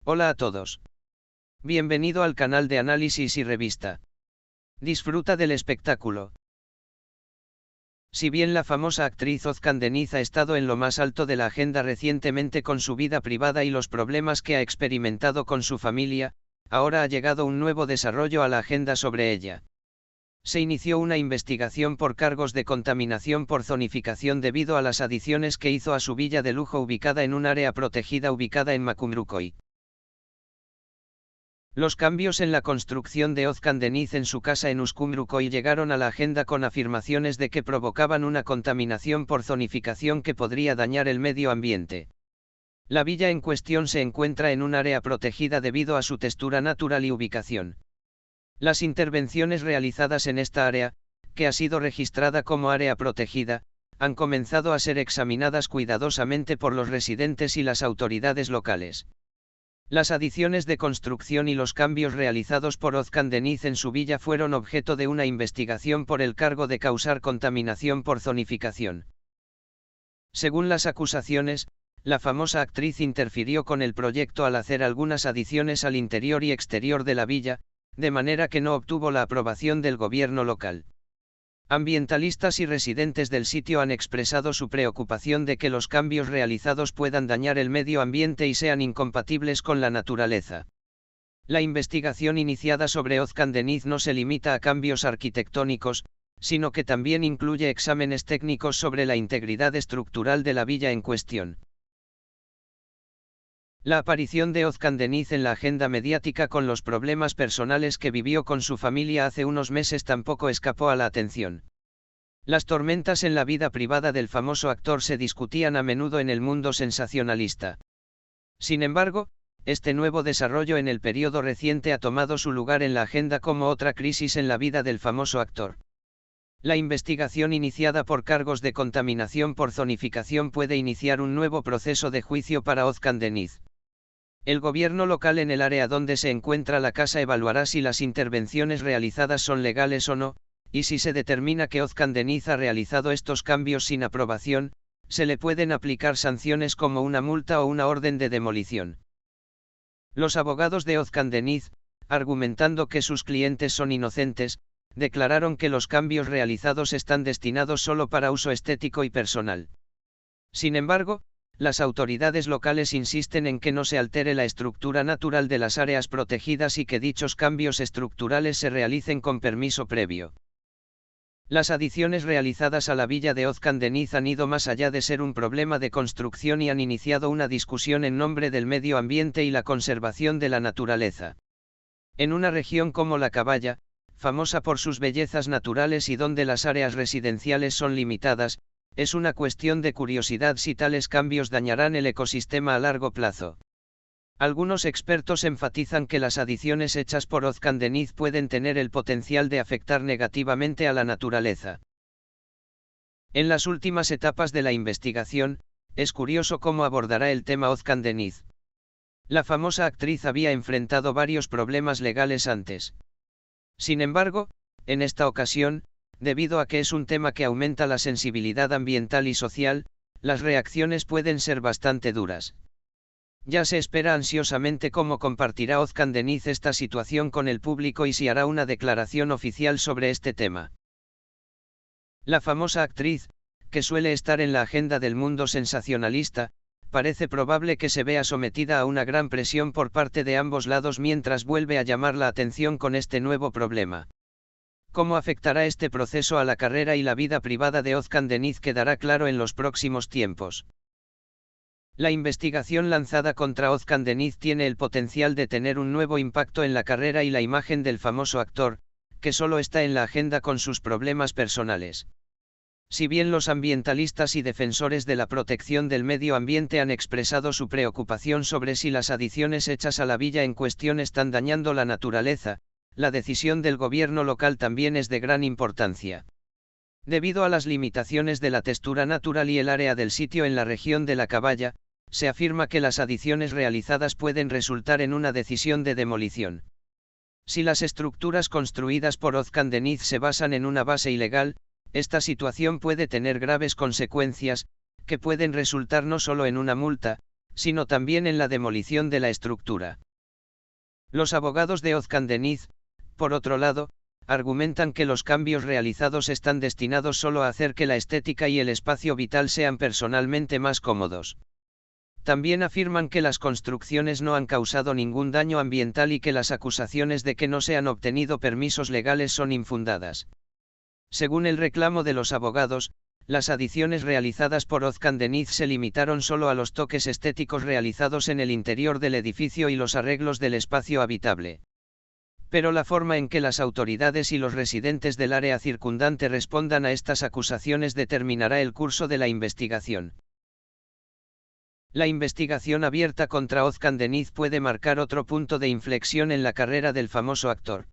Hola a todos. Bienvenido al canal de análisis y revista. Disfruta del espectáculo. Si bien la famosa actriz Özkan Deniz ha estado en lo más alto de la agenda recientemente con su vida privada y los problemas que ha experimentado con su familia, ahora ha llegado un nuevo desarrollo a la agenda sobre ella. Se inició una investigación por cargos de contaminación por zonificación debido a las adiciones que hizo a su villa de lujo ubicada en un área protegida ubicada en Macumrucoy. Los cambios en la construcción de Özkan Deniz en su casa en Uskumrucoy llegaron a la agenda con afirmaciones de que provocaban una contaminación por zonificación que podría dañar el medio ambiente. La villa en cuestión se encuentra en un área protegida debido a su textura natural y ubicación. Las intervenciones realizadas en esta área, que ha sido registrada como área protegida, han comenzado a ser examinadas cuidadosamente por los residentes y las autoridades locales. Las adiciones de construcción y los cambios realizados por Özkan Deniz en su villa fueron objeto de una investigación por el cargo de causar contaminación por zonificación. Según las acusaciones, la famosa actriz interfirió con el proyecto al hacer algunas adiciones al interior y exterior de la villa, de manera que no obtuvo la aprobación del gobierno local. Ambientalistas y residentes del sitio han expresado su preocupación de que los cambios realizados puedan dañar el medio ambiente y sean incompatibles con la naturaleza. La investigación iniciada sobre Özkan Deniz no se limita a cambios arquitectónicos, sino que también incluye exámenes técnicos sobre la integridad estructural de la villa en cuestión. La aparición de Özkan Deniz en la agenda mediática con los problemas personales que vivió con su familia hace unos meses tampoco escapó a la atención. Las tormentas en la vida privada del famoso actor se discutían a menudo en el mundo sensacionalista. Sin embargo, este nuevo desarrollo en el periodo reciente ha tomado su lugar en la agenda como otra crisis en la vida del famoso actor. La investigación iniciada por cargos de contaminación por zonificación puede iniciar un nuevo proceso de juicio para Özkan Deniz. El gobierno local en el área donde se encuentra la casa evaluará si las intervenciones realizadas son legales o no, y si se determina que Özkan Deniz ha realizado estos cambios sin aprobación, se le pueden aplicar sanciones como una multa o una orden de demolición. Los abogados de Özkan Deniz, argumentando que sus clientes son inocentes, declararon que los cambios realizados están destinados solo para uso estético y personal. Sin embargo, las autoridades locales insisten en que no se altere la estructura natural de las áreas protegidas y que dichos cambios estructurales se realicen con permiso previo. Las adiciones realizadas a la villa de Özkan Deniz han ido más allá de ser un problema de construcción y han iniciado una discusión en nombre del medio ambiente y la conservación de la naturaleza. En una región como la Caballa, famosa por sus bellezas naturales y donde las áreas residenciales son limitadas, es una cuestión de curiosidad si tales cambios dañarán el ecosistema a largo plazo. Algunos expertos enfatizan que las adiciones hechas por Özkan Deniz pueden tener el potencial de afectar negativamente a la naturaleza. En las últimas etapas de la investigación, es curioso cómo abordará el tema Özkan Deniz. La famosa actriz había enfrentado varios problemas legales antes. Sin embargo, en esta ocasión, debido a que es un tema que aumenta la sensibilidad ambiental y social, las reacciones pueden ser bastante duras. Ya se espera ansiosamente cómo compartirá Özkan Deniz esta situación con el público y si hará una declaración oficial sobre este tema. La famosa actriz, que suele estar en la agenda del mundo sensacionalista, parece probable que se vea sometida a una gran presión por parte de ambos lados mientras vuelve a llamar la atención con este nuevo problema. ¿Cómo afectará este proceso a la carrera y la vida privada de Özkan Deniz quedará claro en los próximos tiempos? La investigación lanzada contra Özkan Deniz tiene el potencial de tener un nuevo impacto en la carrera y la imagen del famoso actor, que solo está en la agenda con sus problemas personales. Si bien los ambientalistas y defensores de la protección del medio ambiente han expresado su preocupación sobre si las adiciones hechas a la villa en cuestión están dañando la naturaleza, la decisión del gobierno local también es de gran importancia. Debido a las limitaciones de la textura natural y el área del sitio en la región de la Caballa, se afirma que las adiciones realizadas pueden resultar en una decisión de demolición. Si las estructuras construidas por Özkan Deniz se basan en una base ilegal, esta situación puede tener graves consecuencias, que pueden resultar no solo en una multa, sino también en la demolición de la estructura. Los abogados de Özkan Deniz, por otro lado, argumentan que los cambios realizados están destinados solo a hacer que la estética y el espacio vital sean personalmente más cómodos. También afirman que las construcciones no han causado ningún daño ambiental y que las acusaciones de que no se han obtenido permisos legales son infundadas. Según el reclamo de los abogados, las adiciones realizadas por Özkan Deniz se limitaron solo a los toques estéticos realizados en el interior del edificio y los arreglos del espacio habitable. Pero la forma en que las autoridades y los residentes del área circundante respondan a estas acusaciones determinará el curso de la investigación. La investigación abierta contra Özkan Deniz puede marcar otro punto de inflexión en la carrera del famoso actor.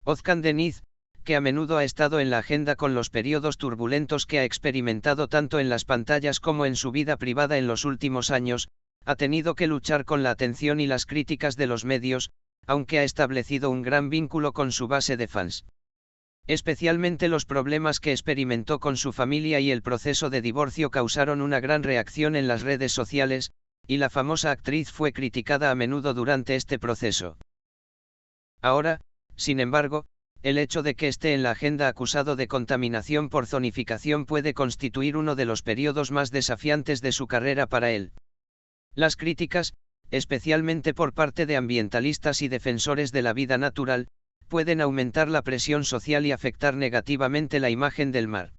Özkan Deniz, que a menudo ha estado en la agenda con los periodos turbulentos que ha experimentado tanto en las pantallas como en su vida privada en los últimos años, ha tenido que luchar con la atención y las críticas de los medios, aunque ha establecido un gran vínculo con su base de fans. Especialmente los problemas que experimentó con su familia y el proceso de divorcio causaron una gran reacción en las redes sociales, y la famosa actriz fue criticada a menudo durante este proceso. Ahora, sin embargo, el hecho de que esté en la agenda acusado de contaminación por zonificación puede constituir uno de los periodos más desafiantes de su carrera para él. Las críticas, especialmente por parte de ambientalistas y defensores de la vida natural, pueden aumentar la presión social y afectar negativamente la imagen del mar.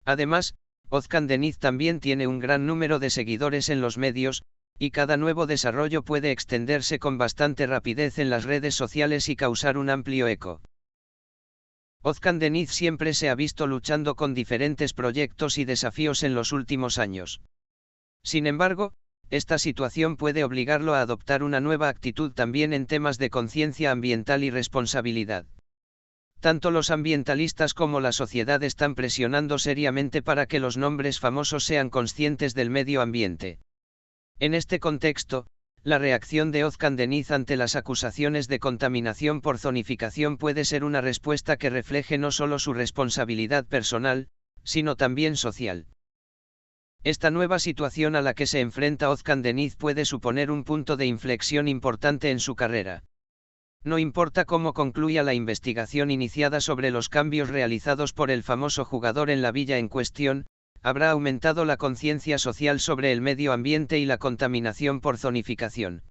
Además, Özkan Deniz también tiene un gran número de seguidores en los medios, y cada nuevo desarrollo puede extenderse con bastante rapidez en las redes sociales y causar un amplio eco. Özkan Deniz siempre se ha visto luchando con diferentes proyectos y desafíos en los últimos años. Sin embargo, esta situación puede obligarlo a adoptar una nueva actitud también en temas de conciencia ambiental y responsabilidad. Tanto los ambientalistas como la sociedad están presionando seriamente para que los nombres famosos sean conscientes del medio ambiente. En este contexto, la reacción de Özkan Deniz ante las acusaciones de contaminación por zonificación puede ser una respuesta que refleje no solo su responsabilidad personal, sino también social. Esta nueva situación a la que se enfrenta Özkan Deniz puede suponer un punto de inflexión importante en su carrera. No importa cómo concluya la investigación iniciada sobre los cambios realizados por el famoso jugador en la villa en cuestión, habrá aumentado la conciencia social sobre el medio ambiente y la contaminación por zonificación.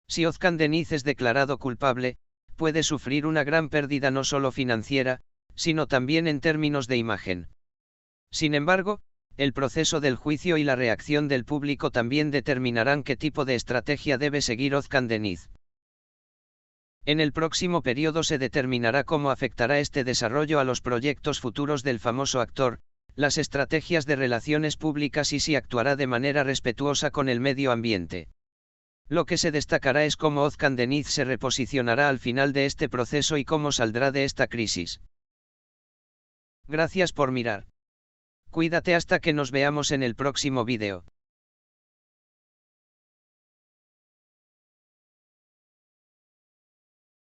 Si Özkan Deniz es declarado culpable, puede sufrir una gran pérdida no solo financiera, sino también en términos de imagen. Sin embargo, el proceso del juicio y la reacción del público también determinarán qué tipo de estrategia debe seguir Özkan Deniz. En el próximo periodo se determinará cómo afectará este desarrollo a los proyectos futuros del famoso actor, las estrategias de relaciones públicas y si actuará de manera respetuosa con el medio ambiente. Lo que se destacará es cómo Özkan Deniz se reposicionará al final de este proceso y cómo saldrá de esta crisis. Gracias por mirar. Cuídate hasta que nos veamos en el próximo vídeo.